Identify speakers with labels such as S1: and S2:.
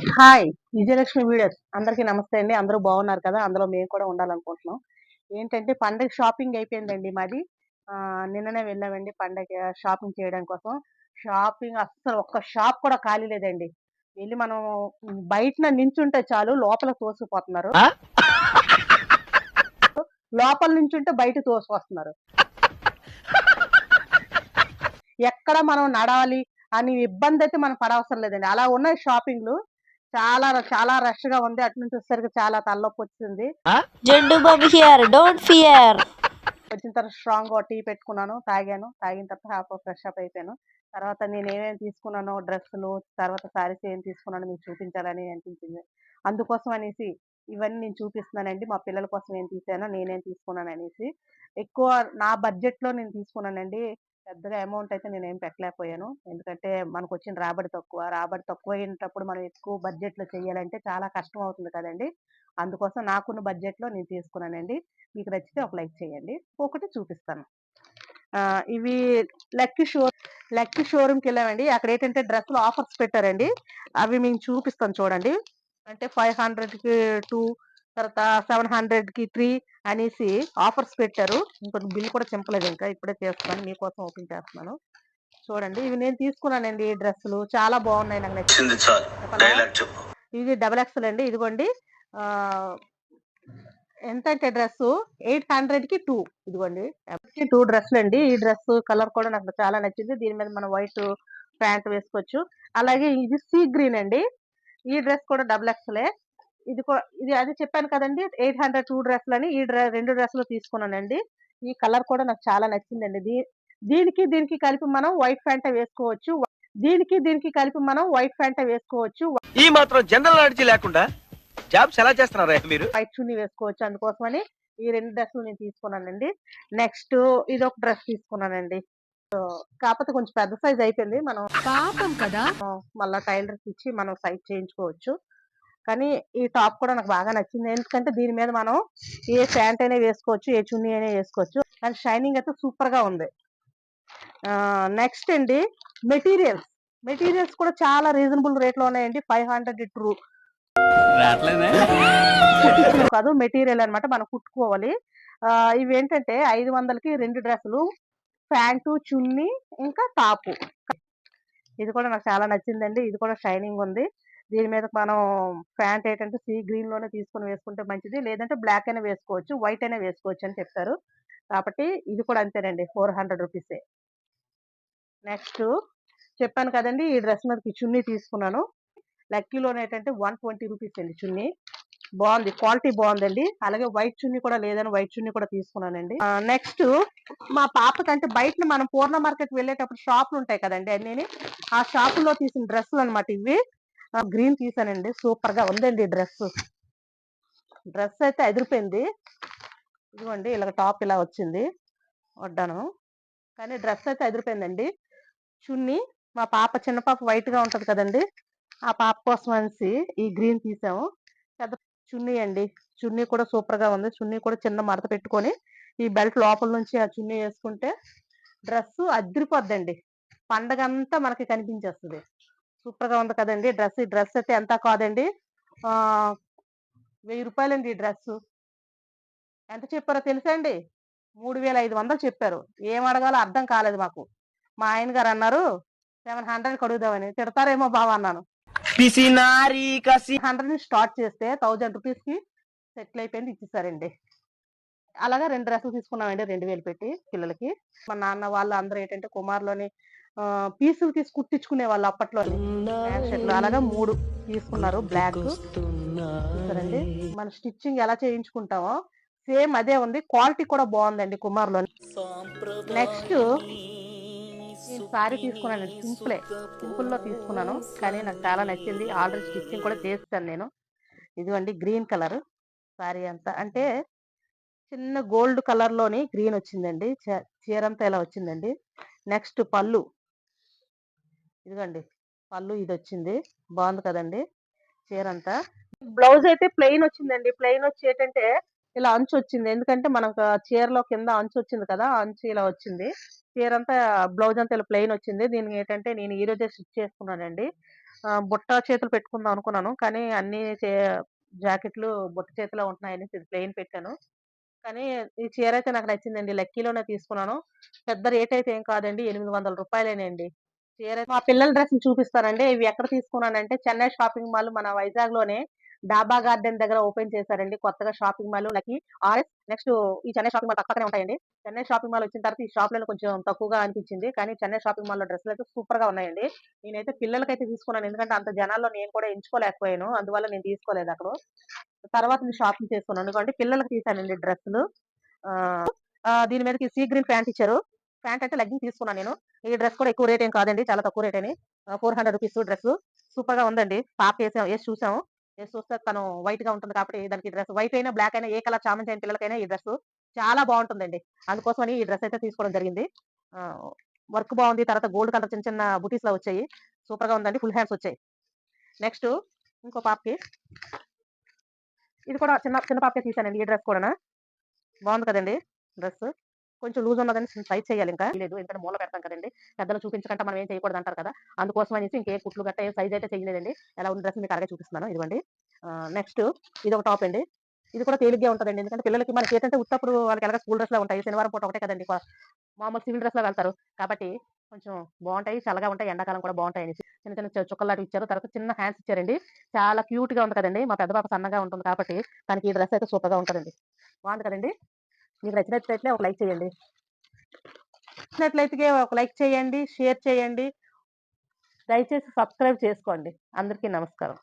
S1: Hi! Vijayalakshmi videos అందరికీ నమస్తే అండి. అందరూ బాగున్నారు కదా! అందులో మేము కూడా ఉండాలనుకుంటున్నాం. ఏంటంటే పండగ షాపింగ్ అయిపోయిందండి మాది. నిన్ననే వెళ్ళామండి పండగ షాపింగ్ చేయడం కోసం. షాపింగ్ అస్సలు ఒక్క షాప్ కూడా ఖాళీ లేదండి. వెళ్లి మనం బయటన నించుంటే చాలు లోపల తోసుకుపోతున్నారు.
S2: ఆ?
S1: లోపల నించుంటే బయట తోసుకొస్తున్నారు. ఎక్కడ మనం నడాలి అని ఇబ్బందయితే మనం పడవసరం లేదండి. అలా ఉన్నాయి షాపింగ్‌లు. చాలా రష్‌గా ఉంది. అటు నుంచి వచ్చేసరికి చాలా తలనొప్పొచ్చింది.
S2: ఆ?
S3: జడ్డు బాబు హియర్ డోంట్ ఫియర్.
S1: వచ్చిన తర్వాత స్ట్రాంగ్‌గా టీ పెట్టుకున్నాను. తాగాను. తాగిన తర్వాత ఫ్రెష్ అప్ అయిపోయాను. తర్వాత నేనేమేమి తీసుకున్నానో డ్రెస్సులు, తర్వాత శారీస్ ఏం తీసుకున్నానో మీకు చూపించాలని అనిపించింది. అందుకోసం అనేసి ఇవన్నీ నేను చూపిస్తున్నానండి. మా పిల్లల కోసం ఏం తీసానో, నేనేం తీసుకున్నాననేసి. ఎక్కువ నా బడ్జెట్‌లో నేను తీసుకున్నానండి. పెద్దగా అమౌంట్ అయితే నేనేం పెట్టలేకపోయాను. ఎందుకంటే మనకొచ్చిన రాబడి తక్కువ. రాబడి తక్కువయ్యేటప్పుడు మనం ఎక్కువ బడ్జెట్‌లో చేయాలంటే చాలా కష్టం అవుతుంది కదండీ! అందుకోసం నాకున్న బడ్జెట్‌లో నేను తీసుకున్నానండి. మీకు నచ్చితే ఒక లైక్ చేయండి. ఒకటి చూపిస్తాను. ఇవి లక్కీ షో లక్కీ షోరూమ్‌కెళ్ళామండి. అక్కడేంటంటే డ్రెస్సులు ఆఫర్స్ పెట్టారండి. అవి మీకు చూపిస్తాను చూడండి. అంటే 500కి 2 తర్వాత 700కి 3 అనేసి ఆఫర్స్ పెట్టారు. ఇంకోటి బిల్ కూడా చింపలేదు ఇంకా. ఇప్పుడే చేస్తున్నాను. మీకోసం ఓపెన్ చేస్తున్నాను. చూడండి. ఇవి నేను తీసుకున్నానండి ఈ డ్రెస్సులు. చాలా బాగున్నాయి. నాకు నచ్చింది. ఇది డబుల్ ఎక్సెల్ అండి. ఇదిగోండి. ఆహ్, ఎంతంటే డ్రెస్సు 800కి 2 ఇదిగోండి. 2 డ్రెస్సులండి. ఈ డ్రెస్ కలర్ కూడా నాకు చాలా నచ్చింది. దీని మీద మనం వైట్ ప్యాంట్ వేసుకోవచ్చు. అలాగే ఇది సీ గ్రీన్ అండి. ఈ డ్రెస్ కూడా డబుల్ ఎక్సెలే. ఇది అదే చెప్పాను కదండీ! 800 2 డ్రెస్సులని. 2 డ్రెస్సులు తీసుకున్నానండి. ఈ కలర్ కూడా నాకు చాలా నచ్చిందండి. దీనికి కలిపి మనం వైట్ ప్యాంటే వేసుకోవచ్చు. దీనికి కలిపి మనం వైట్ ప్యాంటే వేసుకోవచ్చు.
S2: ఈ మాత్రం జనరల్ నాలెడ్జ్ లేకుండా జాబ్స్ ఎలా చేస్తున్నారా మీరు?
S1: వైట్ చున్నీ వేసుకోవచ్చు. అందుకోసమని ఈ 2 డ్రెస్సులు నేను తీసుకున్నానండి. నెక్స్ట్ ఇదొక డ్రెస్ తీసుకున్నానండి. కాపోతే కొంచెం పెద్ద సైజ్ అయిపోయింది. మనం
S3: పాపం కదా.
S1: మళ్ళా టైలర్‌కిచ్చి మనం సైజ్ చేయించుకోవచ్చు. కానీ ఈ టాప్ కూడా నాకు బాగా నచ్చింది. ఎందుకంటే దీని మీద మనం ఏ ప్యాంట్ అయినా వేసుకోవచ్చు. ఏ చున్నీ అయినా వేసుకోవచ్చు. కానీ షైనింగ్ అయితే సూపర్‌గా ఉంది. నెక్స్ట్ అండి మెటీరియల్స్. మెటీరియల్స్ కూడా చాలా రీజనబుల్ రేట్‌లో ఉన్నాయండి. 500 ట్రూ కాదు మెటీరియల్ అన్నమాట. మనం కుట్టుకోవాలి. ఇవేంటంటే 500కి 2 డ్రెస్సులు, ప్యాంటు, చున్నీ ఇంకా టాపు. ఇది కూడా నాకు చాలా నచ్చిందండి. ఇది కూడా షైనింగ్ ఉంది. దీని మీద మనం ప్యాంట్ ఏంటంటే సీ గ్రీన్‌లోనే తీసుకొని వేసుకుంటే మంచిది. లేదంటే బ్లాక్ అయినా వేసుకోవచ్చు. వైట్ అయినా వేసుకోవచ్చు అని చెప్పారు. కాబట్టి ఇది కూడా అంతేనండి. 400 రూపీసే. నెక్స్ట్ చెప్పాను కదండీ! ఈ డ్రెస్ మీదకి చున్నీ తీసుకున్నాను. లక్కీలోనేంటంటే 120 రూపీస్ అండి చున్నీ. బావుంది. క్వాలిటీ బావుందండి. అలాగే వైట్ చున్నీ కూడా లేదని వైట్ చున్నీ కూడా తీసుకున్నానండి. నెక్స్ట్ మా పాపకంటే బయటన మనం పూర్ణ మార్కెట్ వెళ్ళేటప్పుడు షాపులుంటాయి కదండీ అన్నీని. ఆ షాపుల్లో తీసిన డ్రెస్సులనమాట ఇవి. గ్రీన్ తీసానండి. సూపర్‌గా ఉందండి ఈ డ్రెస్సు. డ్రెస్ అయితే అదిరిపోయింది. ఇదిగోండి ఇలాగ టాప్ ఇలా వచ్చింది. వడ్డానం. కానీ డ్రెస్ అయితే అదిరిపోయిందండి. చున్నీ మా పాప చిన్న పాప వైట్‌గా ఉంటది కదండీ! ఆ పాప కోసం అనేసి ఈ గ్రీన్ తీసాము. పెద్ద చున్నీ అండి. చున్నీ కూడా సూపర్‌గా ఉంది. చున్నీ కూడా చిన్న మడత పెట్టుకొని, ఈ బెల్ట్ లోపల నుంచి ఆ చున్నీ యేసుకుంటే డ్రెస్సు అద్దిరిపోద్దండి. పండగంతా మనకి కనిపించేస్తది. సూపర్‌గా ఉంది కదండీ! ఈ డ్రెస్ అయితే ఎంత కాదండి. ఆహ్, రూ. 1000 ఈ డ్రెస్సు. ఎంత చెప్పారో తెలుసా అండి? 3500 చెప్పారు. ఏం అడగాలో అర్థం కాలేదు మాకు. మా ఆయన గారన్నారు 700కి అడుగుదామని. తిడతారేమో బావ అన్నాను.
S2: పిసినారి కసి
S1: 100 నుంచి స్టార్ట్ చేస్తే 1000 రూపీస్‌కి సెటిల్ అయిపోయింది. ఇచ్చేసారండి. అలాగా 2 డ్రెస్సులు తీసుకున్నామండి 2000 పెట్టి పిల్లలకి. మా నాన్న వాళ్ళు అందరూ ఏంటంటే కుమార్‌లోని పీసులు తీసి కుట్టించుకునేవాళ్ళు అప్పట్లోని. ప్యాంట్ షర్ట్‌లు అలాగా 3 తీసుకున్నారు బ్లాక్. చూసారండి. మన స్టిచ్చింగ్ ఎలా చేయించుకుంటామో సేమ్ అదే ఉంది. క్వాలిటీ కూడా బావుందండి కుమార్‌లోని. నెక్స్ట్ నేను సారీ తీసుకున్నానండి. సింపుల్‌లో తీసుకున్నాను. కానీ నాకు చాలా నచ్చింది. ఆల్రెడీ స్టిచ్చింగ్ కూడా చేసేసాను నేను. ఇదిగోండి గ్రీన్ కలర్ సారీ అంతా. అంటే చిన్న గోల్డ్ కలర్‌లోని గ్రీన్ వచ్చిందండి. చీరంతా ఇలా వచ్చిందండి. నెక్స్ట్ పళ్ళు. ఇదిగోండి పళ్ళు ఇదొచ్చింది. బావుంది కదండీ! చీరంతా. బ్లౌజ్ అయితే ప్లెయిన్ వచ్చిందండి. ప్లెయిన్ వచ్చి ఏంటంటే ఇలా అంచొచ్చింది. ఎందుకంటే మనకు చీరలో కింద అంచొచ్చింది కదా! ఆ అంచు ఇలా వచ్చింది. చీరంతా బ్లౌజ్ అంతా ఇలా ప్లెయిన్ వచ్చింది. దీనికి ఏంటంటే నేను ఈరోజే స్టిచ్ చేసుకున్నానండి. బుట్ట చేతులు పెట్టుకుందాం అనుకున్నాను. కానీ అన్ని జాకెట్లు బుట్ట చేతిలో ఉంటున్నాయనేసి ఇది ప్లెయిన్ పెట్టాను. కానీ ఈ చీరైతే నాకు నచ్చిందండి. లక్కీలోనే తీసుకున్నాను. పెద్ద రేట్ అయితే ఏం కాదండి. రూ. 800 మా పిల్లల డ్రెస్‌లు చూపిస్తానండి. ఇవి ఎక్కడ తీసుకున్నానంటే చెన్నై షాపింగ్ మాల్ మన వైజాగ్‌లోనే డాబా గార్డెన్ దగ్గర ఓపెన్ చేశారండి. కొత్తగా shopping mall lucky RS next ఈ చెన్నై షాపింగ్ మాల్ పక్కనే ఉంటాయండి. చెన్నై షాపింగ్ మాల్ వచ్చిన తర్వాత ఈ షాప్‌లోనే కొంచెం తక్కువగా అనిపించింది. కానీ చెన్నై షాపింగ్ మాల్‌లో డ్రెస్సులయితే సూపర్‌గా ఉన్నాయండి. నేనైతే పిల్లలకైతే తీసుకున్నాను. ఎందుకంటే అంత జనాల్లో నేను కూడా ఎంచుకోలేకపోయాను. అందువల్ల నేను తీసుకోలేదక్కడ. తర్వాత నేను షాపింగ్ చేసుకున్నాను. ఎందుకంటే పిల్లలకి తీశానండి డ్రెస్సులు. ఆహ్, దీని మీదకి సీ గ్రీన్ ప్యాంట్ ఇచ్చారు. ప్యాంట్ అంటే లెగ్గింగ్ తీసుకున్నాను నేను. ఈ డ్రెస్ కూడా ఎక్కువ రేట్ ఏం కాదండి. చాలా తక్కువ రేటేని. రూ. 400 డ్రెస్సు. సూపర్‌గా ఉందండి. ఏసి చూసాము. ఏసి చూస్తే తను వైట్‌గా ఉంటుంది కాబట్టి దానికి డ్రెస్ వైట్ అయినా, బ్లాక్ అయినా ఏ కలర్ చామంతి అయిన పిల్లలకైనా ఈ డ్రెస్సు చాలా బావుంటుందండి. అందుకోసమని ఈ డ్రెస్ అయితే తీసుకోవడం జరిగింది. ఆహ్, వర్క్ బావుంది. తర్వాత గోల్డ్ కలర్ చిన్న చిన్న బుటీస్‌లా వచ్చాయి. సూపర్‌గా ఉందండి. ఫుల్ హ్యాండ్స్ వచ్చాయి. నెక్స్టు ఇంకో పాపకి ఇది కూడా చిన్న చిన్న పాపకే తీశానండి ఈ డ్రెస్ కూడానా. బావుంది కదండీ డ్రెస్సు. కొంచెం లూజ్ ఉన్నదని సైజ్ చేయాలింకా. లేదు ఎందుకంటే మూల పెడతాం కదండీ. పెద్దలు చూపించకంట మనం ఏం చేయకూడదంటారు కదా! అందుకోసం అనేసి ఇంకే కుట్లు గట్టా ఏం సైజ్ అయితే చేయలేదండి. ఎలా ఉన్న డ్రెస్ మీకు అలాగే చూపిస్తున్నాను. ఇదిగోండి. నెక్స్ట్ ఇదొక టాప్ అండి. ఇది కూడా తేలిగ్గా ఉంటదండి. ఎందుకంటే పిల్లలకి మనకేంటంటే ఉత్తప్పుడు వాళ్ళకి ఎలాగో స్కూల్ డ్రెస్‌లా ఉంటాయి. శనివారం పూట ఒకటే కదండీ మామూలు సివిల్ డ్రెస్‌లో వెళ్తారు. కాబట్టి కొంచెం బావుంటాయి. చల్లగా ఉంటాయి. ఎండాకాలం కూడా బావుంటాయనేసి చిన్న చిన్న చుక్కల్లాంటివి ఇచ్చారు. తర్వాత చిన్న హ్యాండ్స్ ఇచ్చారండి. చాలా క్యూట్‌గా ఉంది కదండీ. మా పెద్ద పాప సన్నగా ఉంటుంది కాబట్టి తనకి ఈ డ్రెస్ అయితే సూపర్‌గా ఉంటదండి. బావుంది కదండీ! మీకు నచ్చినట్లయితే ఒక లైక్ చేయండి. నచ్చినట్లయితే ఒక లైక్ చేయండి, షేర్ చేయండి. దయచేసి సబ్స్క్రైబ్ చేసుకోండి. అందరికీ నమస్కారం.